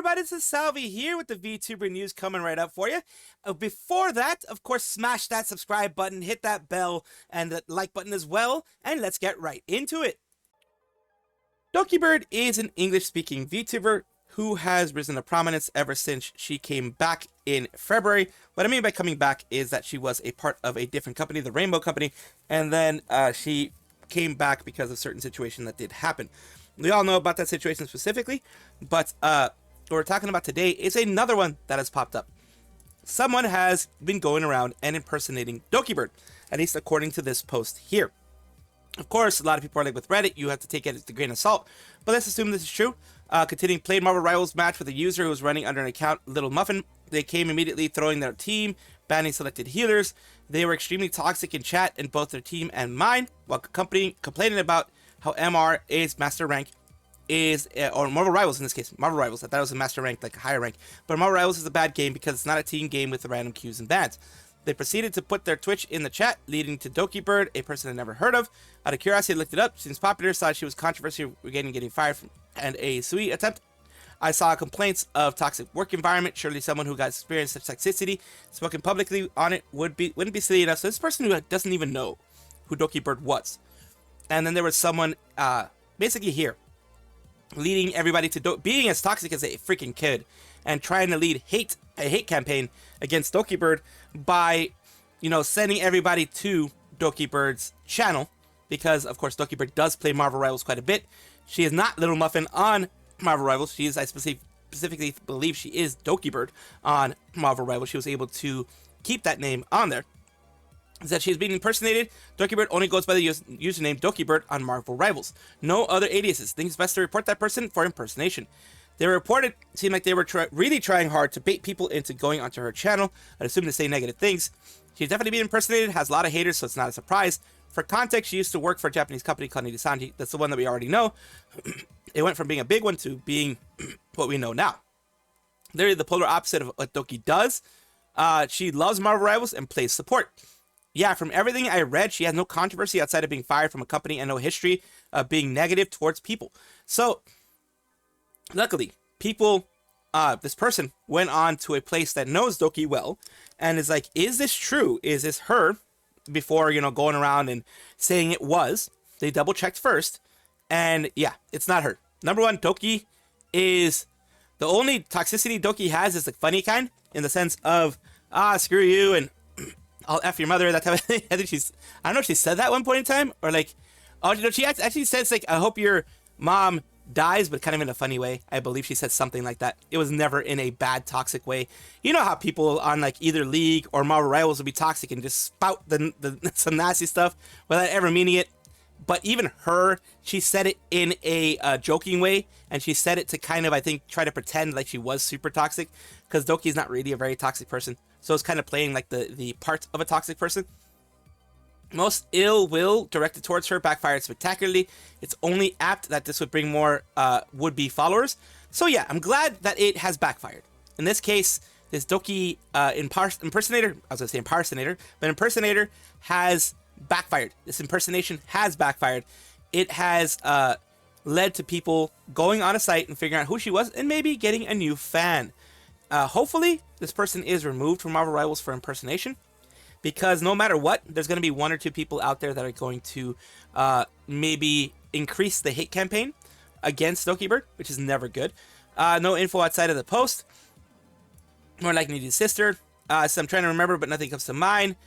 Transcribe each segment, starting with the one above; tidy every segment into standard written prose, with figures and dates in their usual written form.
everybody, this is Salvi here with the Vtuber news coming right up for you. Before that, of course, smash that subscribe button, hit that bell, and the like button as well, and let's get right into it. Dokibird is an English-speaking Vtuber who has risen to prominence ever since she came back in February. What I mean by coming back is that she was a part of a different company, the Rainbow Company, and then she came back because of certain situation that did happen. We all know about that situation specifically, but what we're talking about today is another one that has popped up. Someone has been going around and impersonating Dokibird, at least according to this post here. Of course, a lot of people are like, with Reddit, you have to take it with a grain of salt, but let's assume this is true. Continuing played Marvel Rivals match with a user who was running under an account Little Muffin. They came immediately throwing their team, banning selected healers. They were extremely toxic in chat in both their team and mine, while complaining about how MR is master rank or Marvel Rivals in this case. Marvel Rivals, I thought it was a master rank, like a higher rank. But Marvel Rivals is a bad game because it's not a team game with random queues and bans. They proceeded to put their Twitch in the chat, leading to Dokibird, a person I never heard of. Out of curiosity, I looked it up. Seems popular, saw she was controversy regarding getting fired from and a SUI attempt. I saw complaints of toxic work environment. Surely someone who got experienced such toxicity, spoken publicly on it, wouldn't be silly enough. So this person who doesn't even know who Dokibird was. And then there was someone basically here, leading everybody to being as toxic as a freaking kid and trying to lead a hate campaign against Dokibird by, sending everybody to Dokibird's channel, because of course Dokibird does play Marvel Rivals quite a bit. She is not Little Muffin on Marvel Rivals. She is, I specifically believe she is Dokibird on Marvel Rivals. She was able to keep that name on there. Is that she's being impersonated. Dokibird only goes by the username Dokibird on Marvel Rivals. No other aliases. Think it's best to report that person for impersonation. They were reported, seemed like they were really trying hard to bait people into going onto her channel. I'd assume to say negative things. She's definitely being impersonated, has a lot of haters, so it's not a surprise. For context, she used to work for a Japanese company called Nijisanji. That's the one that we already know. It went from being a big one to being what we know now. Literally the polar opposite of what Doki does. She loves Marvel Rivals and plays support. Yeah, from everything I read, she has no controversy outside of being fired from a company and no history of being negative towards people. So, luckily, this person went on to a place that knows Doki well and is like, is this true? Is this her? Before, going around and saying it was. They double checked first. And yeah, it's not her. Number one, Doki is the only toxicity Doki has is the funny kind, in the sense of, screw you and I'll F your mother, that type of thing. I don't know if she said that at one point in time, or like, she actually says, like, I hope your mom dies, but kind of in a funny way. I believe she said something like that. It was never in a bad, toxic way. You know how people on like either League or Marvel Rivals will be toxic and just spout some nasty stuff without ever meaning it. But even her, she said it in a joking way, and she said it to kind of, I think, try to pretend like she was super toxic, because Doki is not really a very toxic person. So it's kind of playing like the part of a toxic person. Most ill will directed towards her backfired spectacularly. It's only apt that this would bring more would-be followers. So yeah, I'm glad that it has backfired. In this case, this Doki impersonator, I was going to say impersonator, but impersonator has backfired. This impersonation has backfired. It has led to people going on a site and figuring out who she was and maybe getting a new fan. Hopefully, this person is removed from Marvel Rivals for impersonation, because no matter what, there's going to be one or two people out there that are going to maybe increase the hate campaign against Dokibird, which is never good. No info outside of the post. More like Needy's sister. So I'm trying to remember, but nothing comes to mind.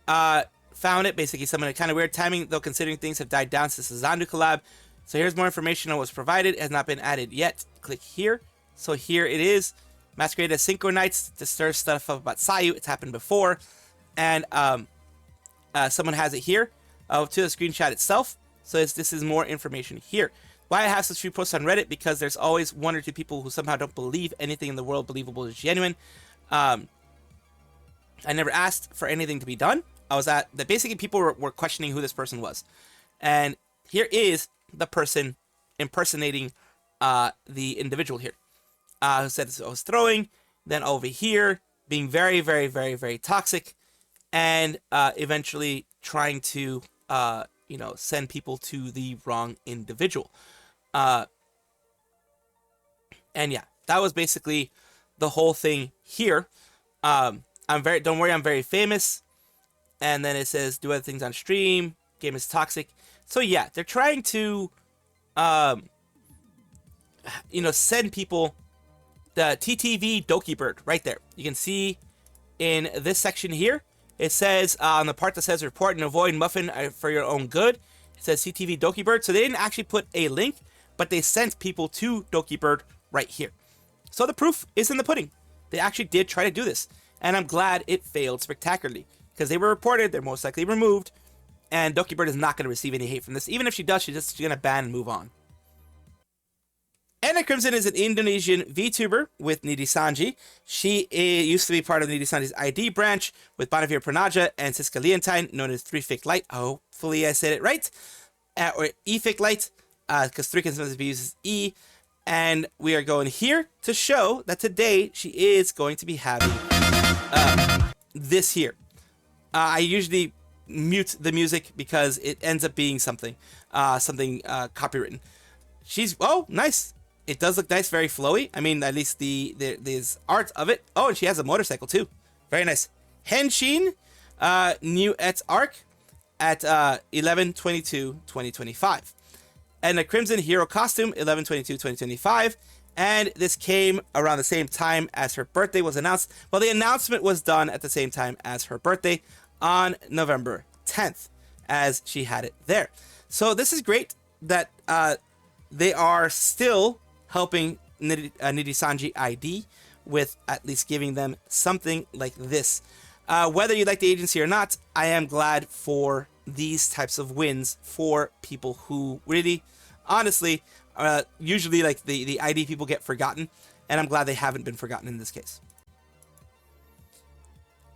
Found it. Basically, some kind of weird timing, though, considering things have died down since the Zandu collab. So here's more information on what's provided. It has not been added yet. Click here. So here it is. Masquerade as Synchro Nights to stir stuff up about Sayu. It's happened before. And someone has it here to the screenshot itself. So this is more information here. Why I have such few posts on Reddit? Because there's always one or two people who somehow don't believe anything in the world believable is genuine. I never asked for anything to be done. That basically people were questioning who this person was. And here is the person impersonating the individual here. Who said I was throwing. Then over here, being very, very, very, very toxic. And eventually trying to, send people to the wrong individual. And yeah, that was basically the whole thing here. Don't worry, I'm very famous. And then it says, do other things on stream. Game is toxic. So yeah, they're trying to, send people the TTV Dokibird right there. You can see in this section here, it says on the part that says report and avoid muffin for your own good, it says CTV Dokibird. So they didn't actually put a link, but they sent people to Dokibird right here. So the proof is in the pudding. They actually did try to do this, and I'm glad it failed spectacularly because they were reported, they're most likely removed, and Dokibird is not going to receive any hate from this. Even if she does, she's just going to ban and move on. Etna Crimson is an Indonesian VTuber with Nijisanji. She used to be part of Nijisanji's ID branch with Bonavir Pranaja and Siska Leontine, known as 3 Fake Light. Hopefully I said it right. Or E Fake Light, because 3 can sometimes be used as E. And we are going here to show that today she is going to be having this here. I usually mute the music because it ends up being something copywritten. Oh, nice. It does look nice, very flowy. I mean, at least there's art of it. Oh, and she has a motorcycle too. Very nice. Henshin, new et arc at 11/22/2025. And a Crimson Hero costume, 11/22/2025. And this came around the same time as her birthday was announced. Well, the announcement was done at the same time as her birthday on November 10th, as she had it there. So this is great that they are still helping Nijisanji ID with at least giving them something like this. Whether you like the agency or not, I am glad for these types of wins for people who really, honestly, usually like the ID people get forgotten, and I'm glad they haven't been forgotten in this case.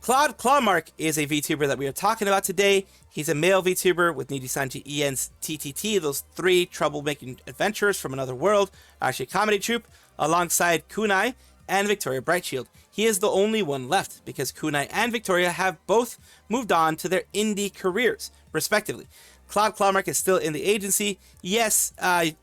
Claude Clawmark is a VTuber that we are talking about today. He's a male VTuber with Nijisanji EN's TTT, those 3 troublemaking adventurers from another world, actually a comedy troupe, alongside Kunai and Victoria Brightshield. He is the only one left because Kunai and Victoria have both moved on to their indie careers, respectively. Claude Clawmark is still in the agency. Yes,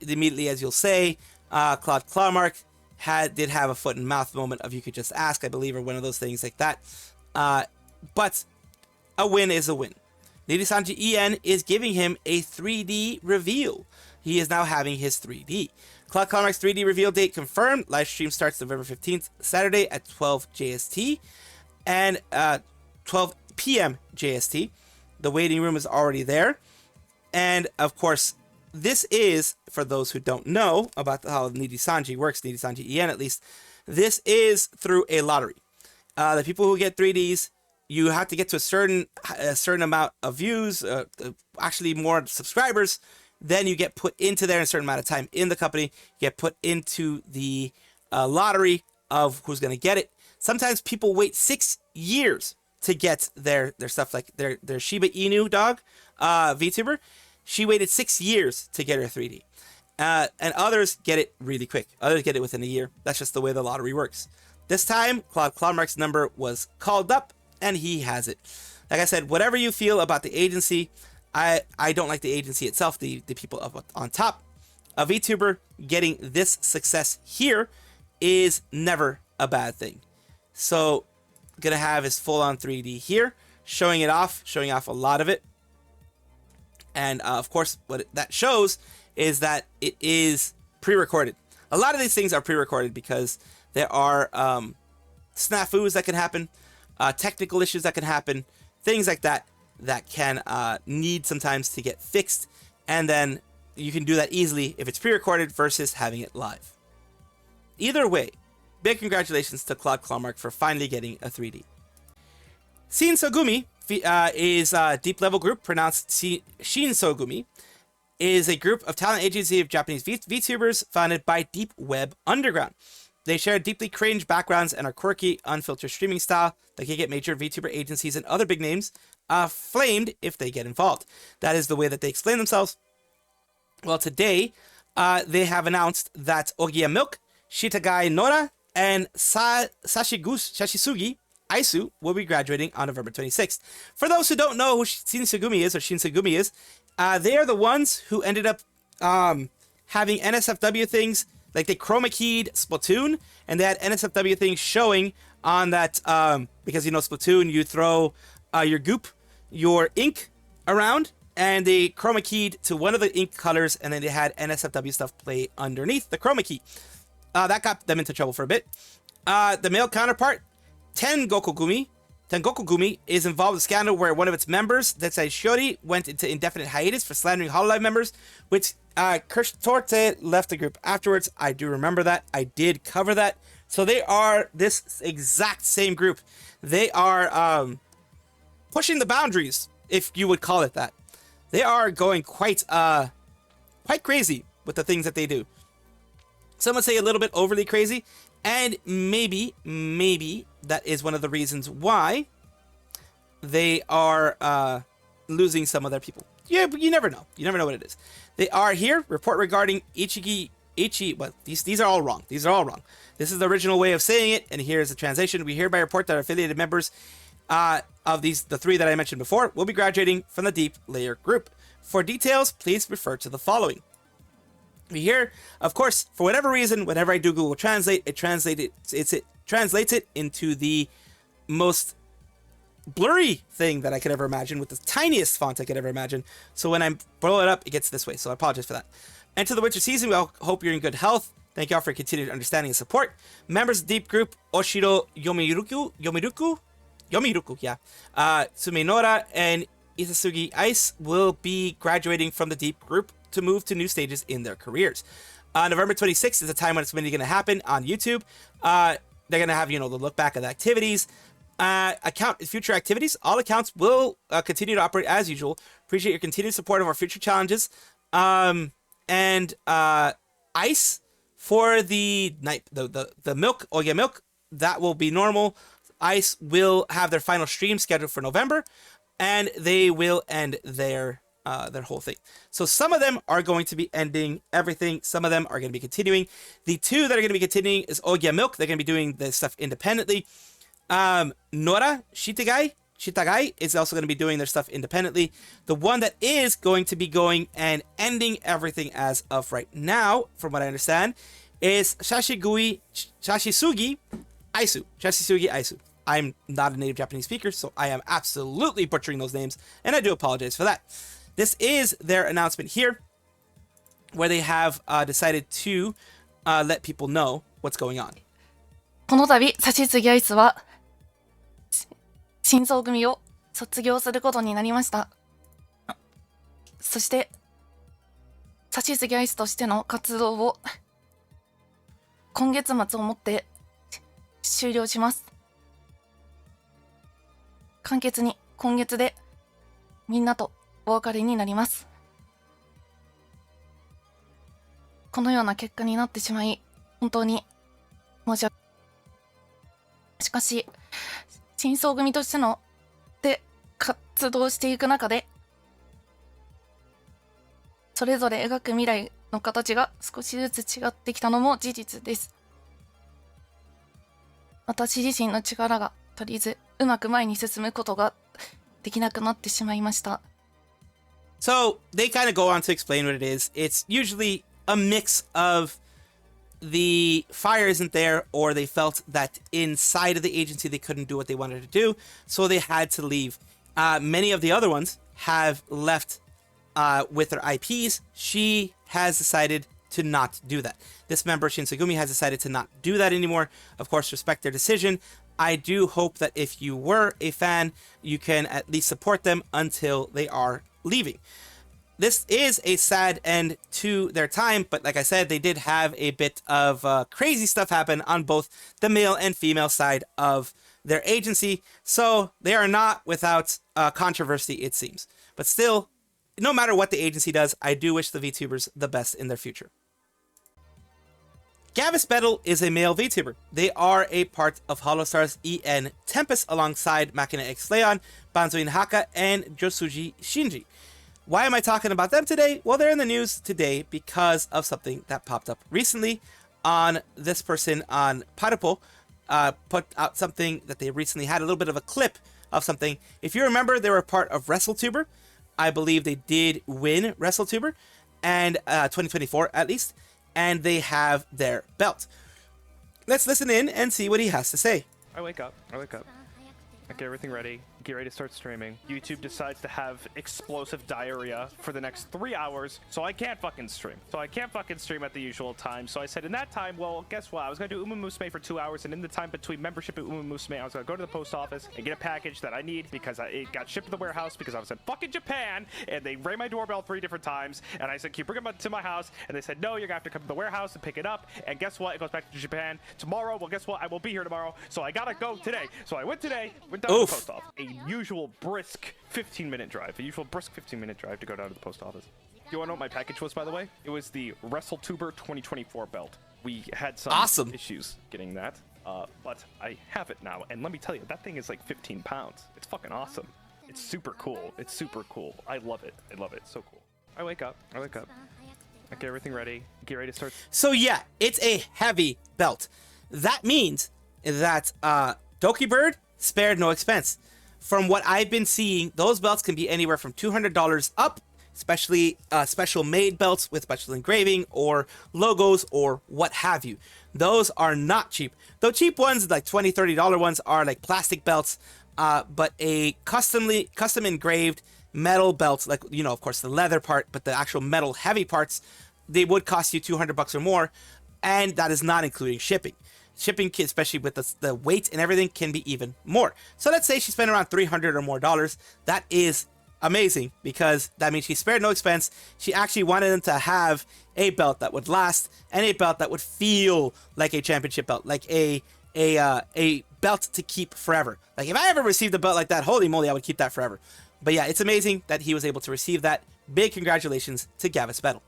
immediately as you'll say, Claude Clawmark did have a foot and mouth moment of you could just ask, I believe, or one of those things like that. But a win is a win. Nijisanji EN is giving him a 3D reveal. He is now having his 3D. Claude Clawmark's 3D reveal date confirmed. Live stream starts November 15th, Saturday at 12 JST and 12 p.m. JST. The waiting room is already there. And of course, this is, for those who don't know about how Nijisanji works, Nijisanji EN at least, this is through a lottery. The people who get 3Ds, you have to get to a certain amount of views, actually more subscribers, then you get put into there in a certain amount of time in the company, you get put into the lottery of who's going to get it. Sometimes people wait 6 years to get their stuff, like their Shiba Inu dog, VTuber. She waited 6 years to get her 3D. And others get it really quick. Others get it within a year. That's just the way the lottery works. This time, Claude Clawmark's number was called up, and he has it. Like I said, whatever you feel about the agency, I don't like the agency itself, the people up on top. A VTuber getting this success here is never a bad thing. So, gonna have his full-on 3D here, showing off a lot of it. And of course, what that shows is that it is pre-recorded. A lot of these things are pre-recorded because there are snafus that can happen, technical issues that can happen, things like that can need sometimes to get fixed, and then you can do that easily if it's pre-recorded versus having it live. Either way, big congratulations to Claude Clawmark for finally getting a 3D. Sinsogumi is a deep level group, pronounced Sinsogumi, is a group of talent agency of Japanese VTubers founded by Deep Web Underground. They share deeply cringe backgrounds and are quirky, unfiltered streaming style that can get major VTuber agencies and other big names flamed if they get involved. That is the way that they explain themselves. Well, today, they have announced that Ogia Milk, Shitagai Nora, and Shashisugi Aisu will be graduating on November 26th. For those who don't know who Sinsogumi is, Shinsogumi is, they are the ones who ended up having NSFW things like they chroma keyed Splatoon, and they had NSFW things showing on that, because you know Splatoon, you throw your goop, your ink around, and they chroma keyed to one of the ink colors, and then they had NSFW stuff play underneath the chroma key. That got them into trouble for a bit. The male counterpart, Tengokugumi is involved in a scandal where one of its members, Detsai Shiori, went into indefinite hiatus for slandering Hololive members, which Kirshtorte left the group afterwards. I do remember that. I did cover that. So they are this exact same group. They are pushing the boundaries, if you would call it that. They are going quite crazy with the things that they do. Some would say a little bit overly crazy, and maybe that is one of the reasons why they are losing some of their people. Yeah, but you never know. You never know what it is. They are here. Report regarding Ichi. Well, these are all wrong. These are all wrong. This is the original way of saying it, and here is the translation. We hereby report that our affiliated members of the three that I mentioned before will be graduating from the Deep Layer group. For details, please refer to the following. We here, of course, for whatever reason, whenever I do Google Translate, it translates it into the most blurry thing that I could ever imagine, with the tiniest font I could ever imagine. So when I blow it up, it gets this way. So I apologize for that. Enter the winter season. We all hope you're in good health. Thank you all for your continued understanding and support. Members of the Deep Group, Oshiro Yomiruku, yeah. Sumenora and Isasugi Ice will be graduating from the Deep Group to move to new stages in their careers. November 26th is the time when it's really going to happen on YouTube. They're going to have, the look back at the activities. Future activities. All accounts will continue to operate as usual. Appreciate your continued support of our future challenges. And Ice for the night, the milk, Oya milk, that will be normal. Ice will have their final stream scheduled for November, and they will end their whole thing. So some of them are going to be ending everything. Some of them are going to be continuing. The two that are going to be continuing is Oya milk. They're going to be doing this stuff independently. Nora Shitagai is also going to be doing their stuff independently. The one that is going to be going and ending everything as of right now, from what I understand, is Shashisugi Aisu. I'm not a native Japanese speaker, so I am absolutely butchering those names, and I do apologize for that. This is their announcement here, where they have decided to let people know what's going on. この度、Shashisugi Aisu は新装組を卒業することになりました。そして、Shashisugi Aisu としての活動を今月末をもって終了します。簡潔に今月でみんなとお別れになります。このような結果になってしまい本当に申し訳ない。しかし新装組としての活動していく中でそれぞれ描く未来の形が少しずつ違ってきたのも事実です。私自身の力が足りずうまく前に進むことができなくなってしまいました。So they kind of go on to explain what it is. It's usually a mix of the fire isn't there, or they felt that inside of the agency they couldn't do what they wanted to do, so they had to leave. Many of the other ones have left with their IPs. She has decided to not do that. This member, Sinsogumi, has decided to not do that anymore. Of course, respect their decision. I do hope that if you were a fan, you can at least support them until they are leaving. This is a sad end to their time, but like I said, they did have a bit of crazy stuff happen on both the male and female side of their agency, so they are not without controversy, it seems. But still, no matter what the agency does, I do wish the VTubers the best in their future. Gavis Bettel is a male VTuber. They are a part of Holostars EN Tempest alongside Makina X Leon, Banzuin Haka, and Josuji Shinji. Why am I talking about them today? Well, they're in the news today because of something that popped up recently on this person on Parapo. Put out something that they recently had, a little bit of a clip of something. If you remember, they were a part of Wrestletuber. I believe they did win Wrestletuber, and 2024 at least. and they have their belt. Let's listen in and see what he has to say. I wake up. I get everything ready, get ready to start streaming. YouTube decides to have explosive diarrhea for the next 3 hours, so I can't fucking stream. At the usual time. So I said in that time, well, guess what? I was gonna do Umamusume for 2 hours, and in the time between membership and Umamusume, I was gonna go to the post office and get a package that I need because it got shipped to the warehouse because I was in fucking Japan, and they rang my doorbell 3 different times, and I said, can you bring it to my house? And they said, no, you're gonna have to come to the warehouse and pick it up, and guess what? It goes back to Japan tomorrow. Well, guess what? I will be here tomorrow, so I gotta go today. So I went today, went down to the post office. A usual brisk 15-minute drive. To go down to the post office. You wanna know what my package was, by the way? It was the Wrestletuber 2024 belt. We had some issues getting that, but I have it now. And let me tell you, that thing is like 15 pounds. It's fucking awesome. It's super cool. I love it. It's so cool. I wake up. I get everything ready. Get ready to start. So yeah, it's a heavy belt. That means that Dokibird spared no expense. From what I've been seeing, those belts can be anywhere from $200 up, especially special made belts with special engraving or logos or what have you. Those are not cheap. Though cheap ones, like $20, $30 ones, are like plastic belts, but a custom engraved metal belt, like, you know, of course the leather part, but the actual metal heavy parts, they would cost you $200 or more, and that is not including shipping. Shipping, especially with the weight and everything, can be even more. So let's say she spent around $300 or more. That is amazing because that means she spared no expense. She actually wanted them to have a belt that would last and a belt that would feel like a championship belt, like a belt to keep forever. Like if I ever received a belt like that, holy moly, I would keep that forever. But yeah, it's amazing that he was able to receive that. Big congratulations to Gavis Bettel.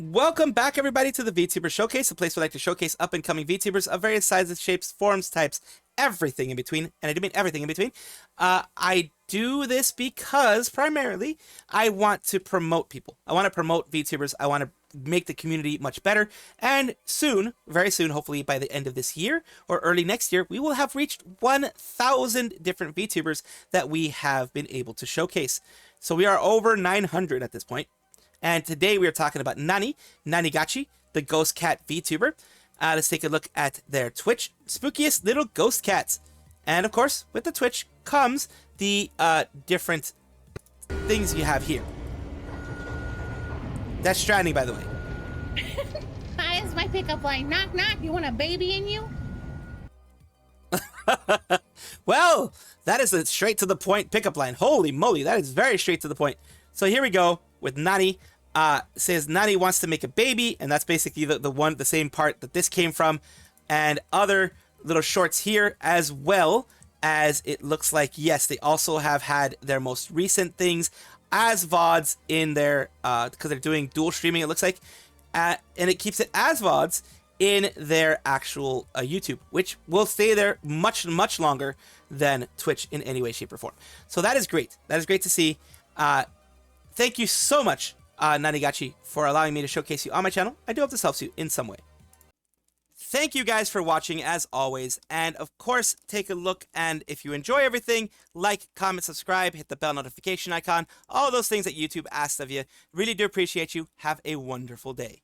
Welcome back, everybody, to the VTuber Showcase, a place where I like to showcase up-and-coming VTubers of various sizes, shapes, forms, types, everything in between. And I do mean everything in between. I do this because, primarily, I want to promote people. I want to promote VTubers. I want to make the community much better. And soon, very soon, hopefully by the end of this year or early next year, we will have reached 1,000 different VTubers that we have been able to showcase. So we are over 900 at this point. And today we are talking about Nanigachi, the ghost cat VTuber. Let's take a look at their Twitch. Spookiest little ghost cats. And of course, with the Twitch comes the different things you have here. That's Stranding, by the way. Hi, it's my pickup line. Knock, knock. You want a baby in you? Well, that is a straight to the point pickup line. Holy moly, that is very straight to the point. So here we go with Nani. Says Nani wants to make a baby, and that's basically the same part that this came from, and other little shorts here, as well as it looks like, yes, they also have had their most recent things as VODs in their because they're doing dual streaming, it looks like, and it keeps it as VODs in their actual YouTube, which will stay there much longer than Twitch in any way, shape, or form. So that is great. That is great to see. Thank you so much, Nanigachi, for allowing me to showcase you on my channel. I do hope this helps you in some way. Thank you guys for watching, as always. And of course, take a look, and if you enjoy everything, like, comment, subscribe, hit the bell notification icon, all those things that YouTube asks of you. Really do appreciate you. Have a wonderful day.